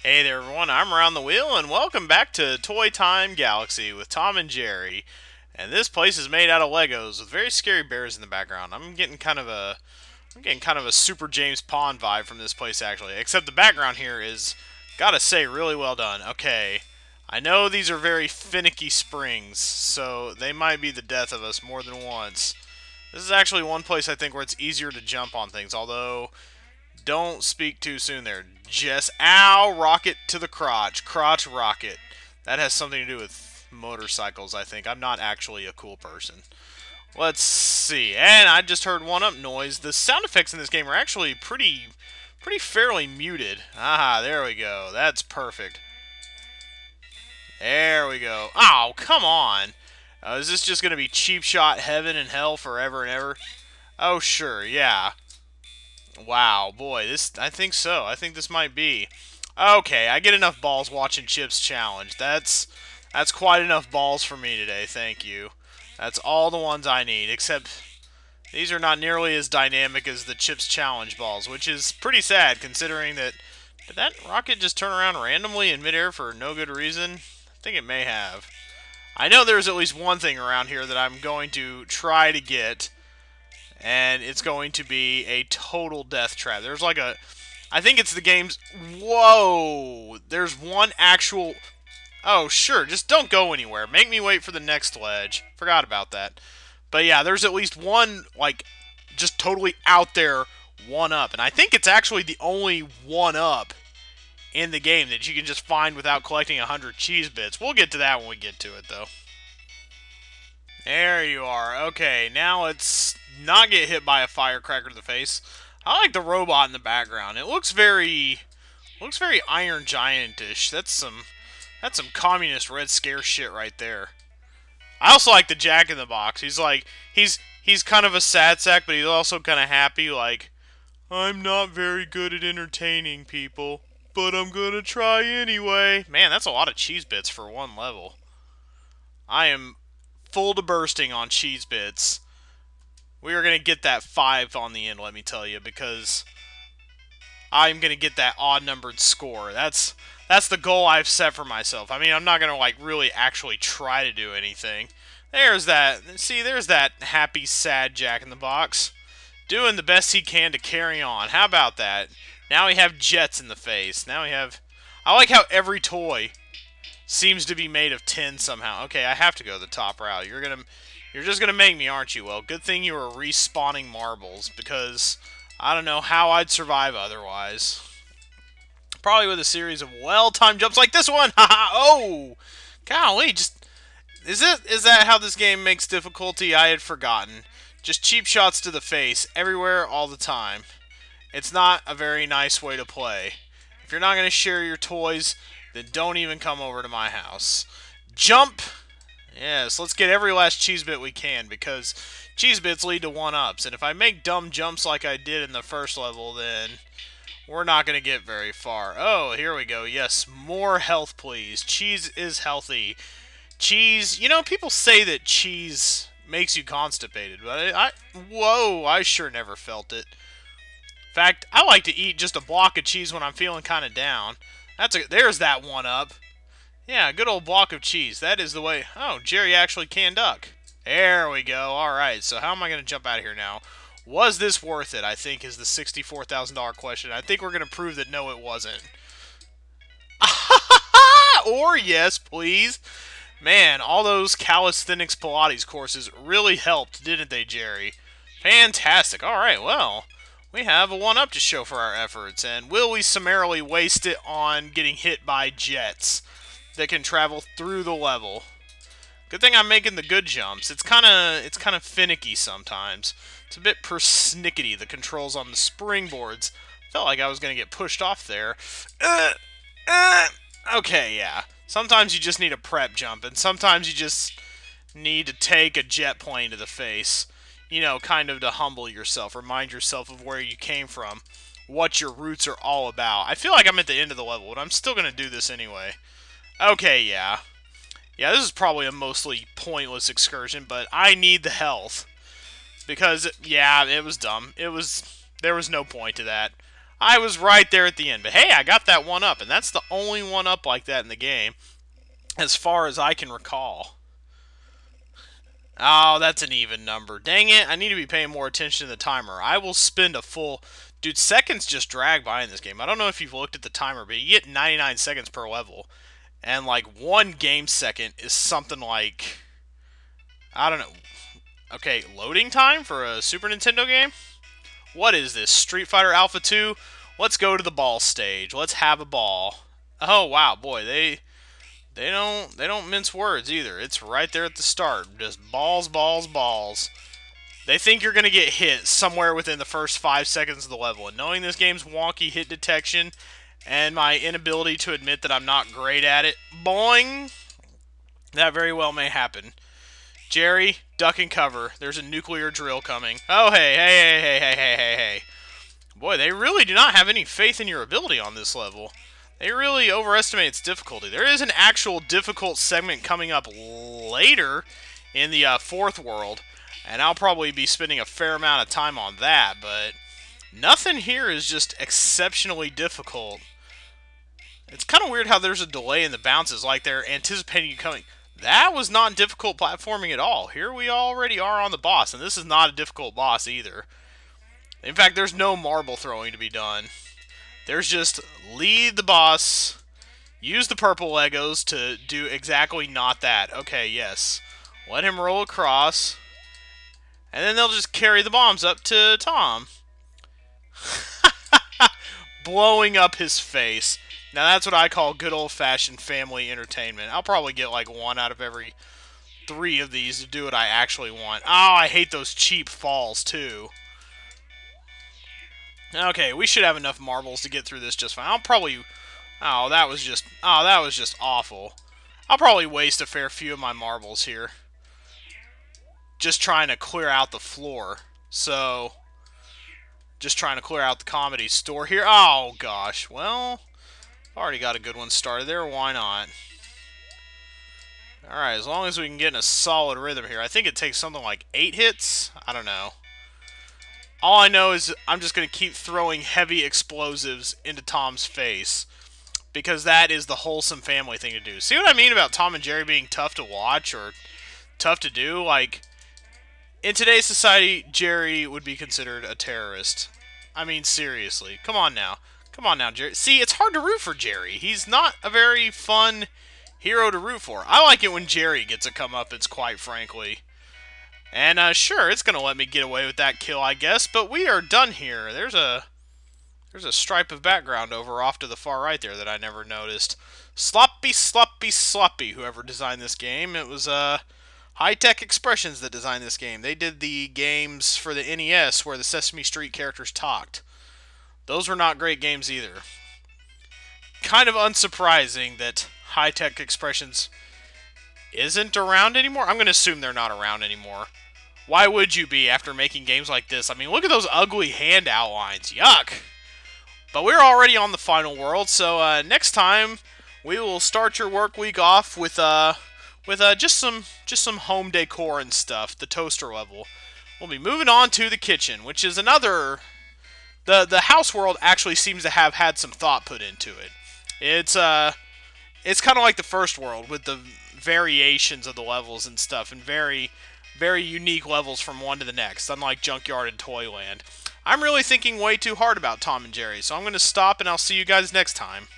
Hey there, everyone. I'm Around the Wheel, and welcome back to Toy Time Galaxy with Tom and Jerry. And this place is made out of Legos with very scary bears in the background. I'm getting kind of a Super James Pond vibe from this place, actually. Except the background here is, gotta say, really well done. Okay, I know these are very finicky springs, so they might be the death of us more than once. This is actually one place I think where it's easier to jump on things, although don't speak too soon there. Just ow, rocket to the crotch. Crotch rocket. That has something to do with motorcycles, I think. I'm not actually a cool person. Let's see. And I just heard one up noise. The sound effects in this game are actually pretty fairly muted. Ah, there we go. That's perfect. There we go. Oh, come on. Is this just going to be cheap shot heaven and hell forever and ever? Oh, sure, yeah. Wow, boy, I think so. I think this might be. Okay, I get enough balls watching Chip's challenge. That's quite enough balls for me today. Thank you. That's all the ones I need, except these are not nearly as dynamic as the Chips challenge balls, which is pretty sad considering that did that rocket just turn around randomly in midair for no good reason? I think it may have. I know there's at least one thing around here that I'm going to try to get, and it's going to be a total death trap. There's like a, I think it's the game's, whoa, there's one actual, oh sure, just don't go anywhere. Make me wait for the next ledge. Forgot about that. But yeah, there's at least one, like, just totally out there one-up. And I think it's actually the only one-up in the game that you can just find without collecting 100 cheese bits. We'll get to that when we get to it, though. There you are. Okay, now let's not get hit by a firecracker to the face. I like the robot in the background. It looks very Iron Giant-ish. That's some communist Red Scare shit right there. I also like the Jack in the Box. He's kind of a sad sack, but he's also kind of happy. Like, I'm not very good at entertaining people, but I'm gonna try anyway. Man, that's a lot of cheese bits for one level. I am full to bursting on cheese bits. We are gonna get that 5 on the end, let me tell you, because I'm gonna get that odd numbered score. That's the goal I've set for myself. I mean, I'm not gonna like really actually try to do anything. There's that. See, there's that happy, sad Jack in the Box, doing the best he can to carry on. How about that? Now we have jets in the face. Now we have. I like how every toy seems to be made of tin somehow. Okay, I have to go the top route. You're just gonna make me, aren't you? Well, good thing you were respawning marbles because I don't know how I'd survive otherwise. Probably with a series of well-timed jumps like this one. Haha! Oh, golly! Just is that how this game makes difficulty? I had forgotten. Just cheap shots to the face everywhere, all the time. It's not a very nice way to play. If you're not going to share your toys, then don't even come over to my house. Jump! Yes, let's get every last cheese bit we can, because cheese bits lead to one-ups, and if I make dumb jumps like I did in the first level, then we're not going to get very far. Oh, here we go. Yes, more health, please. Cheese is healthy. Cheese, people say that cheese makes you constipated, but whoa, I sure never felt it. In fact, I like to eat just a block of cheese when I'm feeling kind of down. There's that one up. Yeah, good old block of cheese. That is the way. Oh, Jerry actually can duck. There we go. All right, so how am I going to jump out of here now? Was this worth it, I think, is the $64,000 question. I think we're going to prove that no, it wasn't. Or yes, please. Man, all those calisthenics Pilates courses really helped, didn't they, Jerry? Fantastic. All right, well, we have a one-up to show for our efforts, and will we summarily waste it on getting hit by jets that can travel through the level? Good thing I'm making the good jumps. It's kind of finicky sometimes. It's a bit persnickety, the controls on the springboards. Felt like I was going to get pushed off there. Uh, okay, yeah. Sometimes you just need a prep jump, and sometimes you just need to take a jet plane to the face. Kind of to humble yourself, remind yourself of where you came from, what your roots are all about. I feel like I'm at the end of the level, but I'm still going to do this anyway. Okay, yeah. Yeah, this is probably a mostly pointless excursion, but I need the health. Because, yeah, it was dumb. There was no point to that. I was right there at the end. But hey, I got that one up, and that's the only one up like that in the game, as far as I can recall. Oh, that's an even number. Dang it, I need to be paying more attention to the timer. I will spend a full... Dude, seconds just drag by in this game. I don't know if you've looked at the timer, but you get 99 seconds per level. And, like, 1 game second is something like... I don't know. Okay, loading time for a Super Nintendo game? What is this, Street Fighter Alpha 2? Let's go to the ball stage. Let's have a ball. Oh, wow, boy, they don't mince words either. It's right there at the start. Just balls, balls, balls. They think you're going to get hit somewhere within the first 5 seconds of the level. And knowing this game's wonky hit detection and my inability to admit that I'm not great at it, boing, that very well may happen. Jerry, duck and cover. There's a nuclear drill coming. Oh, hey, hey, hey, hey, hey, hey, hey, hey. Boy, they really do not have any faith in your ability on this level. They really overestimate its difficulty. There is an actual difficult segment coming up later in the 4th world, and I'll probably be spending a fair amount of time on that, but nothing here is just exceptionally difficult. It's kind of weird how there's a delay in the bounces, like they're anticipating you coming. That was not difficult platforming at all. Here we already are on the boss, and this is not a difficult boss either. In fact, there's no marble throwing to be done. There's just lead the boss, use the purple Legos to do exactly not that. Okay, yes. Let him roll across, and then they'll just carry the bombs up to Tom. Blowing up his face. Now that's what I call good old-fashioned family entertainment. I'll probably get like 1 out of every 3 of these to do what I actually want. Oh, I hate those cheap falls too. Okay, we should have enough marbles to get through this just fine. I'll probably... Oh, that was just awful. I'll probably waste a fair few of my marbles here. Just trying to clear out the floor. So, just trying to clear out the comedy store here. Oh, gosh. Well, already got a good one started there. Why not? Alright, as long as we can get in a solid rhythm here. I think it takes something like 8 hits? I don't know. All I know is I'm just going to keep throwing heavy explosives into Tom's face, because that is the wholesome family thing to do. See what I mean about Tom and Jerry being tough to watch or tough to do? Like, in today's society, Jerry would be considered a terrorist. I mean, seriously. Come on now. Come on now, Jerry. See, it's hard to root for Jerry. He's not a very fun hero to root for. I like it when Jerry gets a comeuppance, quite frankly. And, sure, it's going to let me get away with that kill, I guess, but we are done here. There's a stripe of background over off to the far right there that I never noticed. Sloppy, sloppy, sloppy, whoever designed this game. It was, High-Tech Expressions that designed this game. They did the games for the NES where the Sesame Street characters talked. Those were not great games either. Kind of unsurprising that High-Tech Expressions isn't around anymore. I'm going to assume they're not around anymore. Why would you be after making games like this? I mean, look at those ugly hand outlines. Yuck. But we're already on the final world, so next time we will start your work week off with just some home decor and stuff, the toaster level. We'll be moving on to the kitchen, which is another... The house world actually seems to have had some thought put into it. It's kind of like the first world with the variations of the levels and stuff, and very, very unique levels from one to the next, unlike Junkyard and Toyland. I'm really thinking way too hard about Tom and Jerry, so I'm going to stop, and I'll see you guys next time.